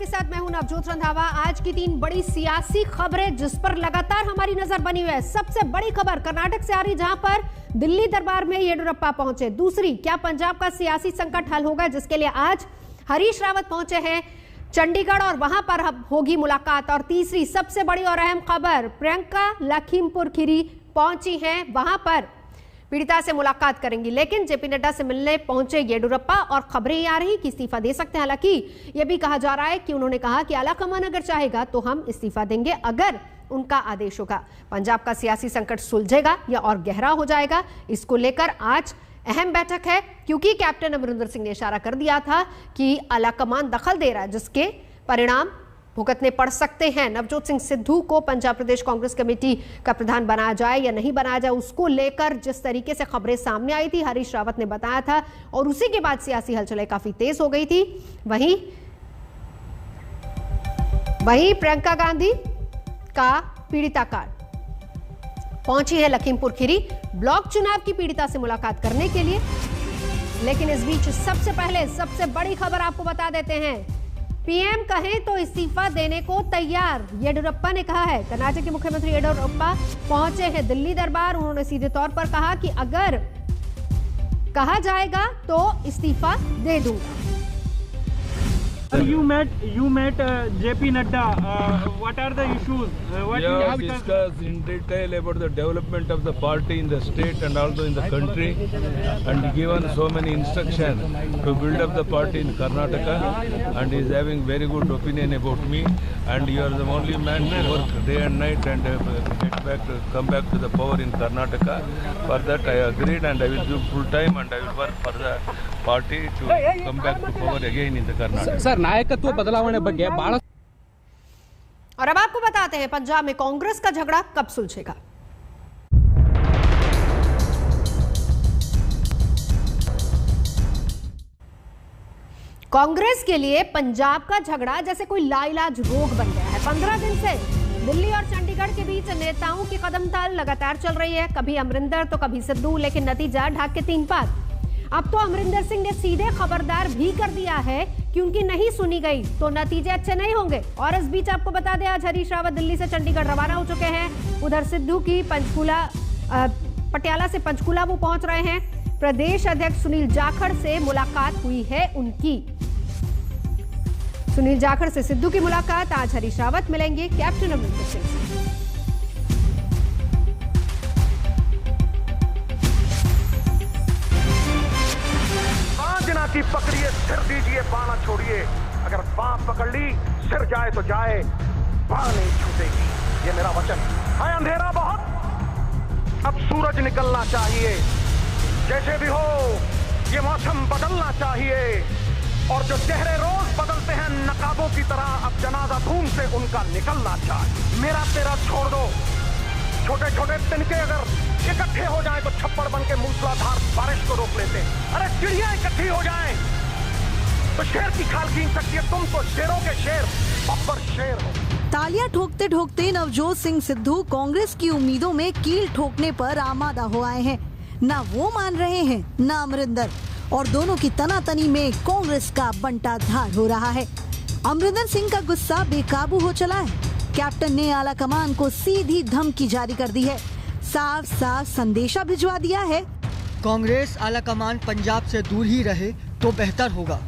आपके साथ मैं हूं नवजोत रंधावा। आज की 3 बड़ी सियासी खबरें जिस पर लगातार हमारी नजर बनी हुई है। सबसे बड़ी खबर कर्नाटक से आ रही, जहां पर दिल्ली दरबार में येडियुरप्पा पहुंचे। दूसरी, क्या पंजाब का सियासी संकट हल होगा, जिसके लिए आज हरीश रावत पहुंचे हैं चंडीगढ़ और वहां पर होगी मुलाकात। और तीसरी सबसे बड़ी और अहम खबर, प्रियंका लखीमपुर खीरी पहुंची हैं, वहां पर पीड़िता से मुलाकात करेंगी। लेकिन जेपी नड्डा से मिलने पहुंचे येडियुरप्पा और खबरें ये आ रही कि इस्तीफा दे सकते हैं। हालांकि यह भी कहा जा रहा है कि उन्होंने कहा कि आलाकमान अगर चाहेगा तो हम इस्तीफा देंगे अगर उनका आदेश होगा। पंजाब का सियासी संकट सुलझेगा या और गहरा हो जाएगा, इसको लेकर आज अहम बैठक है, क्योंकि कैप्टन अमरिंदर सिंह ने इशारा कर दिया था कि आलाकमान दखल दे रहा है, जिसके परिणाम भुगतने पड़ सकते हैं। नवजोत सिंह सिद्धू को पंजाब प्रदेश कांग्रेस कमेटी का प्रधान बनाया जाए या नहीं बनाया जाए, उसको लेकर जिस तरीके से खबरें सामने आई थी, हरीश रावत ने बताया था, और उसी के बाद सियासी हलचलें काफी तेज हो गई थी। वहीं प्रियंका गांधी का पीड़िता कार्ड पहुंची है लखीमपुर खीरी ब्लॉक चुनाव की पीड़िता से मुलाकात करने के लिए। लेकिन इस बीच सबसे पहले सबसे बड़ी खबर आपको बता देते हैं, पीएम कहें तो इस्तीफा देने को तैयार, येडियुरप्पा ने कहा है। कर्नाटक के मुख्यमंत्री येडियुरप्पा पहुंचे हैं दिल्ली दरबार। उन्होंने सीधे तौर पर कहा कि अगर कहा जाएगा तो इस्तीफा दे दूंगा। You met JP Nadda. What are the issues? What you have discussed in detail about the development of the party in the state and also in the country, and given so many instructions to build up the party in Karnataka, and is having very good opinion about me. And you are the only man to work day and night and come back to the power in Karnataka. For that I agreed, and I will give full time, and I will work for the party to come back to power again in the Karnataka. Sir, ನಾಯಕತ್ವ ಬದಲಾವಣೆ ಬಗ್ಗೆ ಬಹಳ। और अब आपको बताते हैं पंजाब में कांग्रेस का झगड़ा कब सुलझेगा। कांग्रेस के लिए पंजाब का झगड़ा जैसे कोई लाइलाज रोग बन गया है। 15 दिन से दिल्ली और चंडीगढ़ के बीच नेताओं की कदमताल लगातार चल रही है, कभी अमरिंदर तो कभी सिद्धू, लेकिन नतीजा ढाक के 3 पात। अब तो अमरिंदर सिंह ने सीधे खबरदार भी कर दिया है कि उनकी नहीं सुनी गई तो नतीजे अच्छे नहीं होंगे। और इस बीच आपको बता दें, आज हरीश रावत दिल्ली से चंडीगढ़ रवाना हो चुके हैं। उधर सिद्धू की पटियाला से पंचकूला वो पहुंच रहे हैं। प्रदेश अध्यक्ष सुनील जाखड़ से मुलाकात हुई है उनकी। सुनील जाखड़ से सिद्धू की मुलाकात, आज हरीश रावत मिलेंगे कैप्टन अमरिंदर सिंह से। की पकड़िए, सिर दीजिए, बाण न छोड़िए। अगर बाँ पकड़ ली, सिर जाए तो जाए, बाँ नहीं छूटेगी, ये मेरा वचन है। अंधेरा बहुत, अब सूरज निकलना चाहिए। जैसे भी हो, ये मौसम बदलना चाहिए। और जो चेहरे रोज बदलते हैं नकाबों की तरह, अब जनाजा धूम से उनका निकलना चाहिए। मेरा तेरा छोड़ दो, छोटे छोटे तिनके अगर इकट्ठे हो जाए तो छप्पड़ बन के मूसलाधार बारिश को रोक लेते हैं। अरे चिड़िया इकट्ठी हो जाए तो शेर की खाल खींच सकती है। तुम तो शेरों के शेर, बब्बर शेर हो। तालियां ठोकते ठोकते नवजोत सिंह सिद्धू कांग्रेस की उम्मीदों में कील ठोकने पर आमादा हो आए हैं। ना वो मान रहे हैं, ना अमरिंदर, और दोनों की तनातनी में कांग्रेस का बंटाधार हो रहा है। अमरिंदर सिंह का गुस्सा बेकाबू हो चला है। कैप्टन ने आलाकमान को सीधी धमकी जारी कर दी है, साफ साफ संदेशा भिजवा दिया है। कांग्रेस आलाकमान पंजाब से दूर ही रहे तो बेहतर होगा।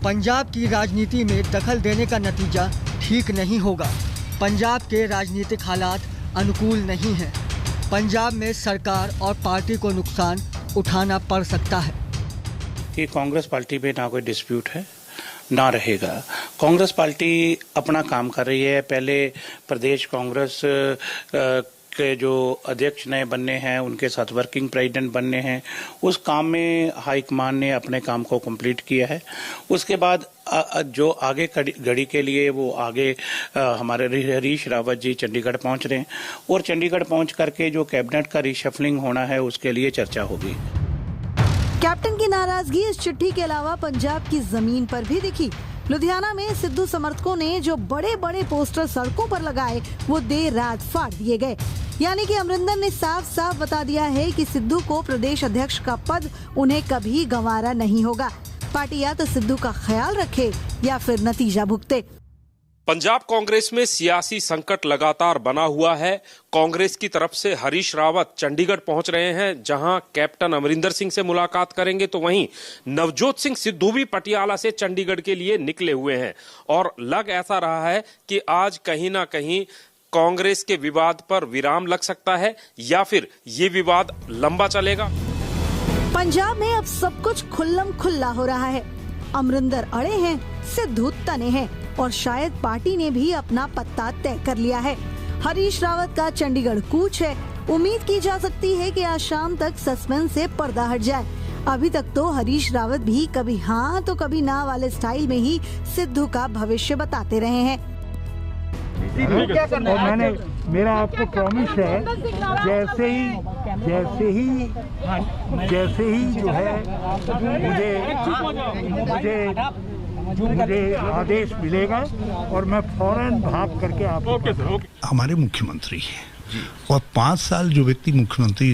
पंजाब की राजनीति में दखल देने का नतीजा ठीक नहीं होगा। पंजाब के राजनीतिक हालात अनुकूल नहीं हैं। पंजाब में सरकार और पार्टी को नुकसान उठाना पड़ सकता है। ये कांग्रेस पार्टी में ना कोई डिस्प्यूट है, ना रहेगा। कांग्रेस पार्टी अपना काम कर रही है। पहले प्रदेश कांग्रेस के जो अध्यक्ष नए बनने हैं, उनके साथ वर्किंग प्रेसिडेंट बनने हैं, उस काम में हाईकमान ने अपने काम को कंप्लीट किया है। उसके बाद जो आगे घड़ी के लिए वो आगे हमारे हरीश रावत जी चंडीगढ़ पहुंच रहे हैं, और चंडीगढ़ पहुंच करके जो कैबिनेट का रिशफलिंग होना है उसके लिए चर्चा होगी। कैप्टन की नाराजगी इस चिट्ठी के अलावा पंजाब की जमीन पर भी दिखी। लुधियाना में सिद्धू समर्थकों ने जो बड़े बड़े पोस्टर सड़कों पर लगाए, वो देर रात फाड़ दिए गए। यानी कि अमरिंदर ने साफ साफ बता दिया है कि सिद्धू को प्रदेश अध्यक्ष का पद उन्हें कभी गंवारा नहीं होगा। पार्टी या तो सिद्धू का ख्याल रखे या फिर नतीजा भुगते। पंजाब कांग्रेस में सियासी संकट लगातार बना हुआ है। कांग्रेस की तरफ से हरीश रावत चंडीगढ़ पहुंच रहे हैं, जहां कैप्टन अमरिंदर सिंह से मुलाकात करेंगे, तो वहीं नवजोत सिंह सिद्धू भी पटियाला से चंडीगढ़ के लिए निकले हुए हैं। और लग ऐसा रहा है कि आज कहीं ना कहीं कांग्रेस के विवाद पर विराम लग सकता है या फिर ये विवाद लंबा चलेगा। पंजाब में अब सब कुछ खुल्लम खुल्ला हो रहा है। अमरिंदर अड़े हैं, सिद्धू तने हैं और शायद पार्टी ने भी अपना पत्ता तय कर लिया है। हरीश रावत का चंडीगढ़ कूच है। उम्मीद की जा सकती है कि आज शाम तक सस्पेंस से पर्दा हट जाए। अभी तक तो हरीश रावत भी कभी हाँ तो कभी ना वाले स्टाइल में ही सिद्धू का भविष्य बताते रहे हैं। और मेरा आपको प्रॉमिस है, जैसे ही जो है मुझे आदेश मिलेगा और मैं फौरन भाग करके आपको। हमारे मुख्यमंत्री हैं और 5 साल जो व्यक्ति मुख्यमंत्री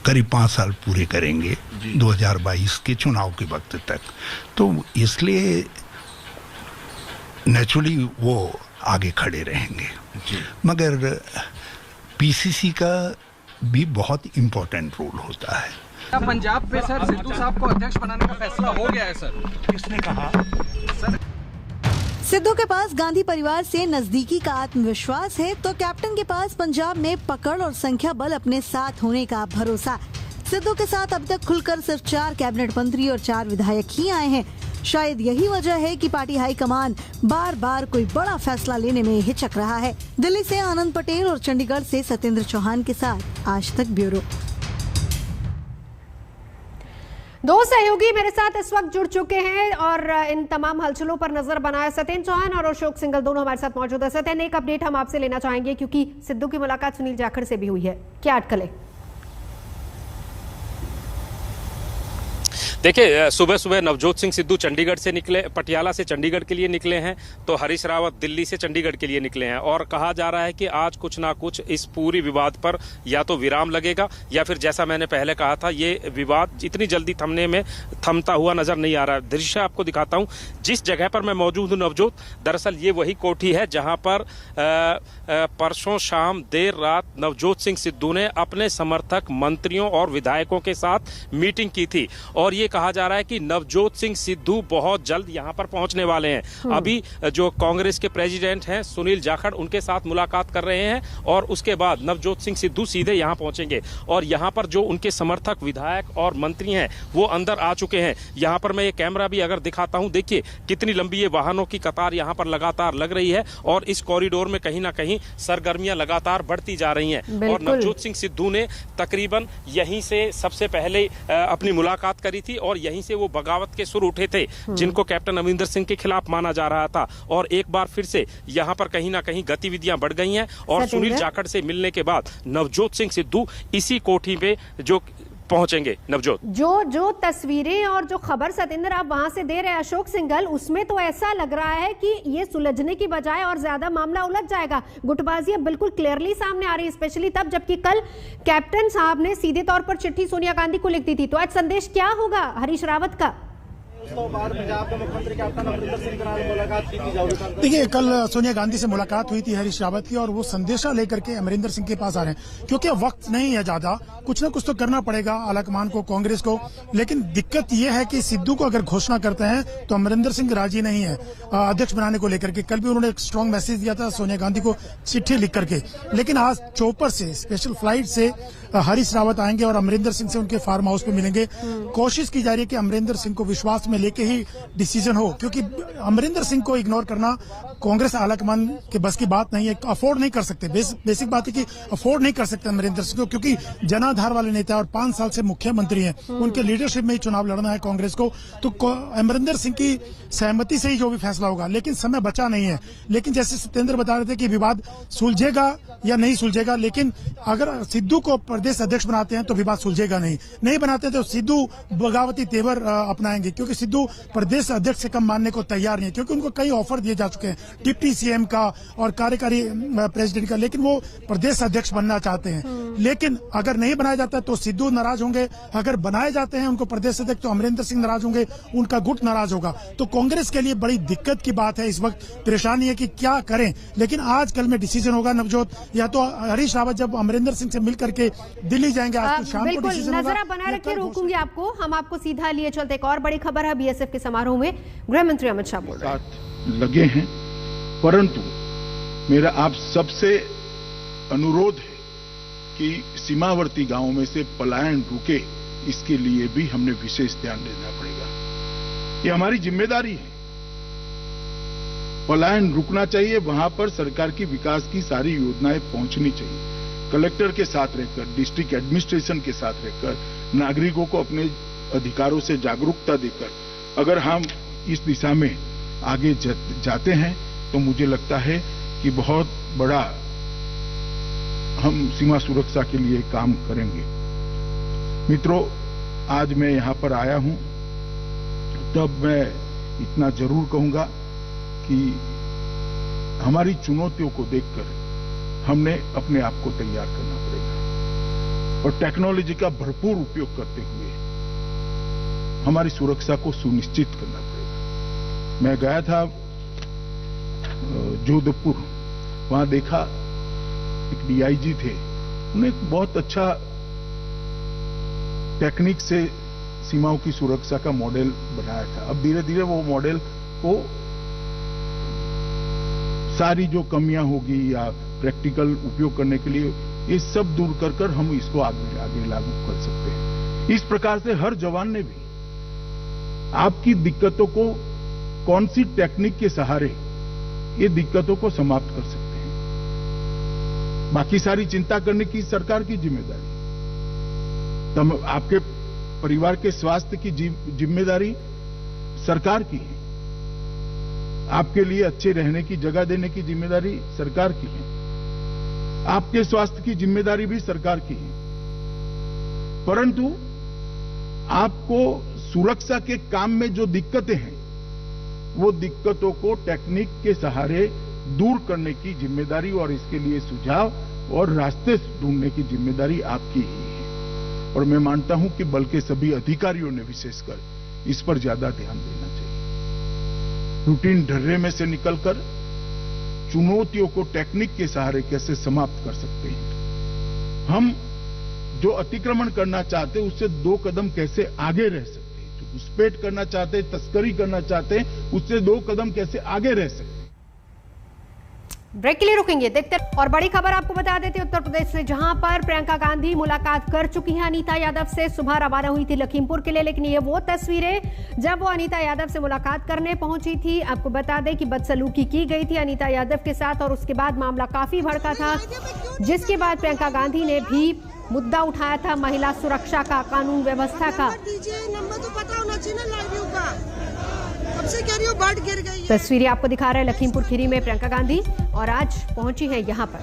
करीब 5 साल पूरे करेंगे 2022 के चुनाव के वक्त तक, तो इसलिए नेचुरली वो आगे खड़े रहेंगे। मगर पीसीसी का भी बहुत इम्पोर्टेंट रोल होता है। पंजाब पे सर सिद्धू साहब को अध्यक्ष बनाने का फैसला हो गया है सर। किसने कहा? सर सिद्धू के पास गांधी परिवार से नजदीकी का आत्मविश्वास है, तो कैप्टन के पास पंजाब में पकड़ और संख्या बल अपने साथ होने का भरोसा। सिद्धू के साथ अब तक खुलकर सिर्फ 4 कैबिनेट मंत्री और 4 विधायक ही आए हैं। शायद यही वजह है कि पार्टी हाईकमान बार बार कोई बड़ा फैसला लेने में हिचक रहा है। दिल्ली से आनंद पटेल और चंडीगढ़ से सत्येंद्र चौहान के साथ आज तक ब्यूरो। दो सहयोगी मेरे साथ इस वक्त जुड़ चुके हैं और इन तमाम हलचलों पर नजर बनाए सत्येंद्र चौहान और अशोक सिंघल दोनों हमारे साथ मौजूद है। सत्येंद्र, एक अपडेट हम आपसे लेना चाहेंगे क्योंकि सिद्धू की मुलाकात सुनील जाखड़ से भी हुई है, क्या अटकलें? देखिए, सुबह सुबह नवजोत सिंह सिद्धू चंडीगढ़ से निकले, पटियाला से चंडीगढ़ के लिए निकले हैं, तो हरीश रावत दिल्ली से चंडीगढ़ के लिए निकले हैं और कहा जा रहा है कि आज कुछ ना कुछ इस पूरी विवाद पर या तो विराम लगेगा या फिर जैसा मैंने पहले कहा था, ये विवाद इतनी जल्दी थमता हुआ नजर नहीं आ रहा है। दृश्य आपको दिखाता हूं, जिस जगह पर मैं मौजूद हूं नवजोत, दरअसल ये वही कोठी है जहां पर परसों शाम देर रात नवजोत सिंह सिद्धू ने अपने समर्थक मंत्रियों और विधायकों के साथ मीटिंग की थी और ये कहा जा रहा है कि नवजोत सिंह सिद्धू बहुत जल्द यहां पर पहुंचने वाले हैं। अभी जो कांग्रेस के प्रेसिडेंट हैं सुनील जाखड़, उनके साथ मुलाकात कर रहे हैं और उसके बाद नवजोत सिंह सिद्धू सीधे यहां पहुंचेंगे और यहां पर जो उनके समर्थक विधायक और मंत्री हैं वो अंदर आ चुके हैं। यहां पर मैं ये कैमरा भी अगर दिखाता हूं, देखिए कितनी लंबी ये वाहनों की कतार यहां पर लगातार लग रही है और इस कॉरिडोर में कहीं ना कहीं सरगर्मियां लगातार बढ़ती जा रही हैं। और नवजोत सिंह सिद्धू ने तकरीबन यहीं से सबसे पहले अपनी मुलाकात करी थी और यहीं से वो बगावत के सुर उठे थे जिनको कैप्टन अमरिंदर सिंह के खिलाफ माना जा रहा था और एक बार फिर से यहाँ पर कहीं ना कहीं गतिविधियां बढ़ गई हैं और सुनील जाखड़ से मिलने के बाद नवजोत सिंह सिद्धू इसी कोठी में जो पहुंचेंगे। नवजोत, जो तस्वीरें और जो खबर सत्येंद्र आप वहां से दे रहे हैं अशोक सिंघल, उसमें तो ऐसा लग रहा है कि ये सुलझने की बजाय और ज्यादा मामला उलझ जाएगा। गुटबाजी अब बिल्कुल क्लियरली सामने आ रही है, स्पेशली तब जबकि कल कैप्टन साहब ने सीधे तौर पर चिट्ठी सोनिया गांधी को लिख दी थी। तो आज संदेश क्या होगा हरीश रावत का? देखिए, कल सोनिया गांधी से मुलाकात हुई थी हरीश रावत की और वो संदेशा लेकर के अमरिंदर सिंह के पास आ रहे हैं क्योंकि वक्त नहीं है ज्यादा, कुछ ना कुछ तो करना पड़ेगा आलाकमान को, कांग्रेस को। लेकिन दिक्कत ये है कि सिद्धू को अगर घोषणा करते हैं तो अमरिंदर सिंह राजी नहीं है अध्यक्ष बनाने को लेकर के। कल भी उन्होंने एक स्ट्रांग मैसेज दिया था सोनिया गांधी को चिट्ठी लिख करके, लेकिन आज चौपर से स्पेशल फ्लाइट से हरीश रावत आएंगे और अमरिंदर सिंह से उनके फार्म हाउस पे मिलेंगे। कोशिश की जा रही है कि अमरिंदर सिंह को विश्वास में लेके ही डिसीजन हो, क्योंकि अमरिंदर सिंह को इग्नोर करना कांग्रेस आलाकमान के बस की बात नहीं है, अफोर्ड नहीं कर सकते। बेसिक बात है कि अफोर्ड नहीं कर सकते अमरिंदर सिंह को, क्योंकि जनाधार वाले नेता और 5 साल से मुख्यमंत्री हैं, उनके लीडरशिप में ही चुनाव लड़ना है कांग्रेस को। तो अमरिंदर सिंह की सहमति से ही जो भी फैसला होगा, लेकिन समय बचा नहीं है। लेकिन जैसे सत्येंद्र बता रहे थे कि विवाद सुलझेगा या नहीं सुलझेगा, लेकिन अगर सिद्धू को प्रदेश अध्यक्ष बनाते हैं तो विवाद सुलझेगा नहीं बनाते हैं तो सिद्धू बगावती तेवर अपनाएंगे, क्योंकि सिद्धू प्रदेश अध्यक्ष से कम मानने को तैयार नहीं है, क्योंकि उनको कई ऑफर दिए जा चुके हैं, डिप्टी सीएम का और कार्यकारी प्रेसिडेंट का, लेकिन वो प्रदेश अध्यक्ष बनना चाहते हैं। लेकिन अगर नहीं बनाया जाता तो सिद्धू नाराज होंगे, अगर बनाए जाते हैं उनको प्रदेश अध्यक्ष तो अमरिंदर सिंह नाराज होंगे, उनका गुट नाराज होगा। तो कांग्रेस के लिए बड़ी दिक्कत की बात है, इस वक्त परेशानी है कि क्या करें। लेकिन आज कल में डिसीजन होगा नवजोत, या तो हरीश रावत जब अमरिंदर सिंह से मिल करके दिल्ली जाएंगे, आज तो शाम को डिसीजन होगा। नजर बनाए रखिए, रोकूंगी आपको, हम आपको सीधा लिए चलते। एक और बड़ी खबर है, बीएसएफ के समारोह में गृह मंत्री अमित शाह बोल रहे हैं। लगे हैं, परंतु मेरा आप सबसे अनुरोध है कि सीमावर्ती गांवों में से पलायन रुके, इसके लिए भी हमने विशेष ध्यान देना पड़ेगा। ये हमारी जिम्मेदारी है, पलायन रुकना चाहिए, वहां पर सरकार की विकास की सारी योजनाएं पहुंचनी चाहिए। कलेक्टर के साथ रहकर, डिस्ट्रिक्ट एडमिनिस्ट्रेशन के साथ रहकर, नागरिकों को अपने अधिकारों से जागरूकता देकर अगर हम इस दिशा में आगे जाते हैं तो मुझे लगता है कि बहुत बड़ा हम सीमा सुरक्षा के लिए काम करेंगे। मित्रों, आज मैं यहां पर आया हूं तब मैं इतना जरूर कहूंगा कि हमारी चुनौतियों को देखकर हमने अपने आप को तैयार करना पड़ेगा और टेक्नोलॉजी का भरपूर उपयोग करते हुए हमारी सुरक्षा को सुनिश्चित करना पड़ेगा। मैं गया था जोधपुर, वहां देखा एक डीआईजी थे, उन्हें एक बहुत अच्छा टेक्निक से सीमाओं की सुरक्षा का मॉडल बनाया था। अब धीरे धीरे वो मॉडल को सारी जो कमियां होगी या प्रैक्टिकल उपयोग करने के लिए ये सब दूर कर हम इसको आगे लागू कर सकते हैं। इस प्रकार से हर जवान ने भी आपकी दिक्कतों को कौन सी टेक्निक के सहारे ये दिक्कतों को समाप्त कर सकते हैं, बाकी सारी चिंता करने की सरकार की जिम्मेदारी, तब आपके परिवार के स्वास्थ्य की जिम्मेदारी सरकार की है, आपके लिए अच्छे रहने की जगह देने की जिम्मेदारी सरकार की है, आपके स्वास्थ्य की जिम्मेदारी भी सरकार की है। परंतु आपको सुरक्षा के काम में जो दिक्कतें हैं वो दिक्कतों को टेक्निक के सहारे दूर करने की जिम्मेदारी और इसके लिए सुझाव और रास्ते ढूंढने की जिम्मेदारी आपकी ही है। और मैं मानता हूं कि बल के सभी अधिकारियों ने विशेषकर इस पर ज्यादा ध्यान देना चाहिए। रूटीन ढर्रे में से निकलकर चुनौतियों को टेक्निक के सहारे कैसे समाप्त कर सकते हैं, हम जो अतिक्रमण करना चाहते हैं उससे 2 कदम कैसे आगे रह सकते हैं, जो घुसपैठ करना चाहते हैं, तस्करी करना चाहते हैं, उससे 2 कदम कैसे आगे रह सकते हैं। ब्रेक के लिए रुकेंगे, देखते हैं। और बड़ी खबर आपको बता देते हैं उत्तर प्रदेश से, जहां पर प्रियंका गांधी मुलाकात कर चुकी हैं अनीता यादव से। सुबह रवाना हुई थी लखीमपुर के लिए, लेकिन ये वो तस्वीरें जब वो अनीता यादव से मुलाकात करने पहुंची थी। आपको बता दें कि बदसलूकी की गई थी अनीता यादव के साथ और उसके बाद मामला काफी भड़का था, जिसके बाद प्रियंका गांधी ने भी मुद्दा उठाया था महिला सुरक्षा का, कानून व्यवस्था का। नंबर तो पता होना चाहिए ना लाइव का, अब से कह रही हो बाढ़ गिर गई है। तस्वीरें आपको दिखा रहे हैं लखीमपुर खीरी में प्रियंका गांधी, और आज पहुंची है यहाँ पर।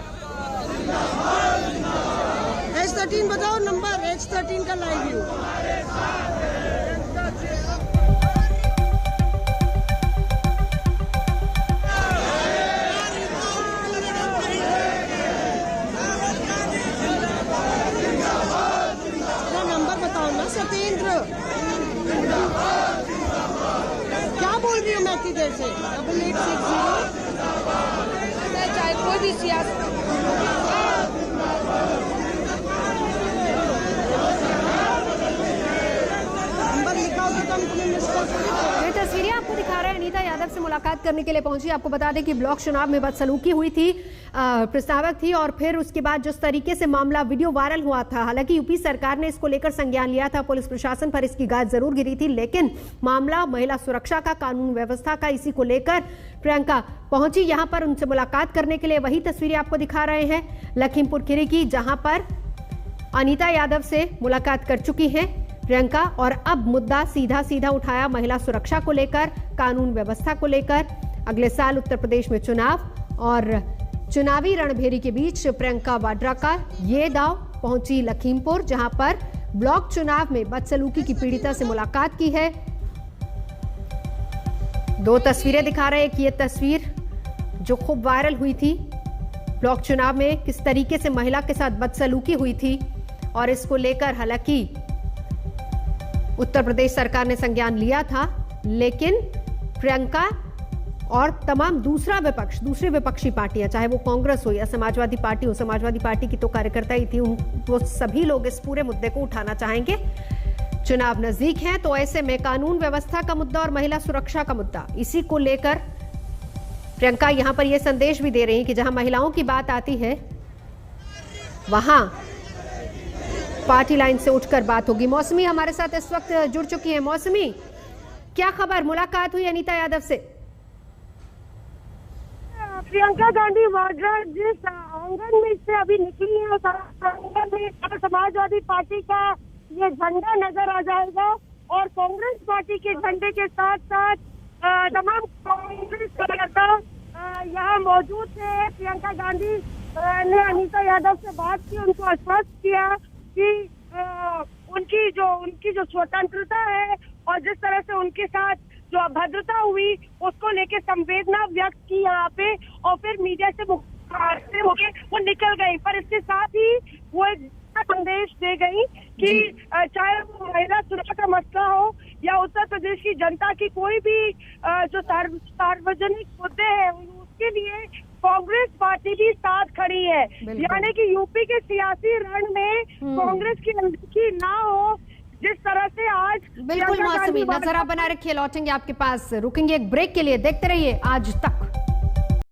H13 बताओ नंबर, H13 का लाइव व्यू। नंबर बताओ ना सत्येंद्र, क्या बोल रही हूँ मैं इतनी देर से? 8860 चाहे कोई भी सियासत नंबर लिखा होता तो हम इतने मुश्किल। ये तस्वीरें आपको दिखा रहे हैं अनीता यादव से मुलाकात करने के लिए पहुंची। आपको बता दें कि ब्लॉक चुनाव में बदसलूकी हुई थी, प्रस्तावक थी, और फिर उसके बाद जिस तरीके से मामला वीडियो वायरल हुआ था, हालांकि यूपी सरकार ने इसको लेकर संज्ञान लिया था, पुलिस प्रशासन पर इसकी गाज जरूर गिरी थी, लेकिन मामला महिला सुरक्षा का, कानून व्यवस्था का, इसी को लेकर प्रियंका पहुंची यहां पर उनसे मुलाकात करने के लिए। वही तस्वीरें आपको दिखा रहे हैं लखीमपुर खीरी की, जहां पर अनीता यादव से मुलाकात कर चुकी हैं प्रियंका, और अब मुद्दा सीधा सीधा उठाया महिला सुरक्षा को लेकर, कानून व्यवस्था को लेकर। अगले साल उत्तर प्रदेश में चुनाव, और चुनावी रणभेरी के बीच प्रियंका वाड्रा का ये दाव, पहुंची लखीमपुर, जहां पर ब्लॉक चुनाव में बदसलूकी की पीड़िता से मुलाकात की है। दो तस्वीरें दिखा रहे हैं कि ये तस्वीर जो खूब वायरल हुई थी, ब्लॉक चुनाव में किस तरीके से महिला के साथ बदसलूकी हुई थी, और इसको लेकर हालांकि उत्तर प्रदेश सरकार ने संज्ञान लिया था, लेकिन प्रियंका और तमाम दूसरी विपक्षी पार्टियां, चाहे वो कांग्रेस हो या समाजवादी पार्टी हो, समाजवादी पार्टी की तो कार्यकर्ता ही थी, वो सभी लोग इस पूरे मुद्दे को उठाना चाहेंगे। चुनाव नजदीक हैं तो ऐसे में कानून व्यवस्था का मुद्दा और महिला सुरक्षा का मुद्दा, इसी को लेकर प्रियंका यहां पर यह संदेश भी दे रही है कि जहां महिलाओं की बात आती है वहां पार्टी लाइन से उठकर बात होगी। मौसमी हमारे साथ इस वक्त जुड़ चुकी है। मौसमी, क्या खबर, मुलाकात हुई अनीता यादव से? प्रियंका गांधी वाड्रा जिस आंगन में से अभी निकली है, उस आंगन में समाजवादी पार्टी का ये झंडा नजर आ जाएगा और कांग्रेस पार्टी के झंडे के साथ साथ तमाम कांग्रेस कार्यकर्ता यहाँ मौजूद थे। प्रियंका गांधी ने अनीता यादव से बात की, उनको आश्वस्त किया कि उनकी जो स्वतंत्रता है और जिस तरह से उनके साथ जो अभद्रता हुई उसको लेके संवेदना व्यक्त की यहाँ पे, और फिर मीडिया से होके वो निकल गई। पर इसके साथ ही वो एक संदेश दे गई कि चाहे वो महिला सुरक्षा का मसला हो या उत्तर प्रदेश की जनता की कोई भी जो सार्वजनिक मुद्दे हैं उसके लिए कांग्रेस पार्टी भी साथ खड़ी है। यानी कि यूपी के सियासी रण में कांग्रेस की ना हो, जिस तरह से आज। बिल्कुल मौसमी, नजर आप बना रखिए, लौटेंगे आपके पास, रुकेंगे एक ब्रेक के लिए, देखते रहिए आज तक।